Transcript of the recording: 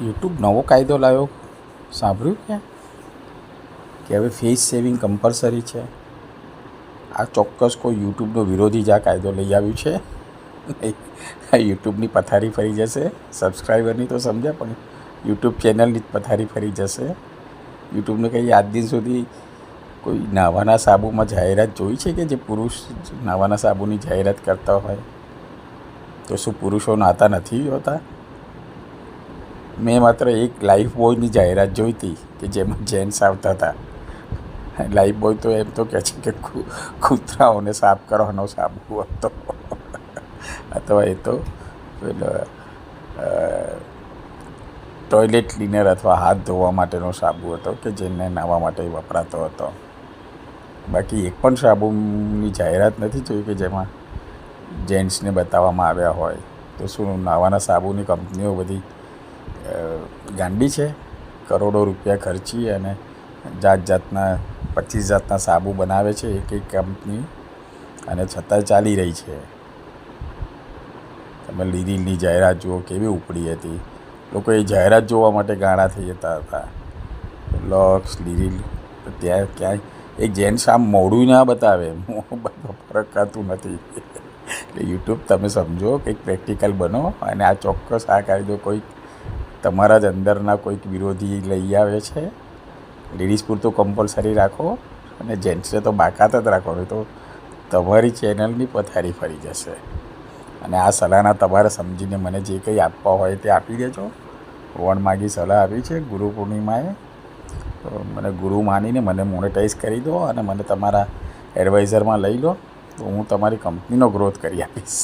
YouTube નવો કાયદો લાવ્યો, સાંભળ્યું કે હવે ફેસ સેવિંગ કમ્પલસરી છે. આ ચોક્કસ કોઈ યુટ્યુબનો વિરોધી જ આ કાયદો લઈ આવ્યું છે. આ યુટ્યુબની પથારી ફરી જશે. સબસ્ક્રાઈબરની તો સમજ્યા, પણ યુટ્યુબ ચેનલની જ પથારી ફરી જશે. યુટ્યુબને કંઈ આજ દિન સુધી કોઈ નાવાના સાબુમાં જાહેરાત જોઈ છે કે જે પુરુષ નાવાના સાબુની જાહેરાત કરતા હોય? તો શું પુરુષો નાતા નથી હોતા? મેં માત્ર એક લાઈફ બોયની જાહેરાત જોઈ હતી કે જેમાં જેન્ટ્સ આવતા હતા. લાઈફ બોય તો એમ તો કહે છે કે કૂતરાઓને સાફ કરવાનો સાબુ હતો, અથવા એ તો ટોયલેટ ક્લીનર અથવા હાથ ધોવા માટેનો સાબુ હતો કે જેને નાહવા માટે વપરાતો હતો. બાકી એક પણ સાબુની જાહેરાત નથી જોઈ કે જેમાં જેન્ટ્સને બતાવવામાં આવ્યા હોય. તો શું નાવાના સાબુની કંપનીઓ બધી ગાંડી છે? કરોડો રૂપિયા ખર્ચી અને જાત જાતના 25 જાતના સાબુ બનાવે છે એક કંપની, અને છતાં ચાલી રહી છે. તમે લીરીલની જાહેરાત જુઓ, કેવી ઉપડી હતી. લોકો એ જાહેરાત જોવા માટે ગાણા થઈ જતા હતા. લક્સ, લીરીલ, ત્યાં ક્યાંય એક જેન્ટ્સ આમ મોઢું ના બતાવે, ફરક થતું નથી. એટલે યુટ્યુબ તમે સમજો, કંઈક પ્રેક્ટિકલ બનો. અને આ ચોક્કસ આ કાયદો કોઈક તમારા જ અંદરના કોઈક વિરોધી લઈ આવે છે. લેડીઝ પૂરતું કમ્પલસરી રાખો અને જેન્ટ્સને તો બાકાત જ રાખો, નહીં તો તમારી ચેનલની પથારી ફરી જશે. અને આ સલાહના તમારે સમજીને મને જે કંઈ આપવા હોય તે આપી દેજો. વણમાગી સલાહ આપી છે ગુરુ પૂર્ણિમાએ, તો મને ગુરુ માનીને મને મોનેટાઈઝ કરી દો અને મને તમારા એડવાઇઝરમાં લઈ લો, તો હું તમારી કંપનીનો ગ્રોથ કરી આપીશ.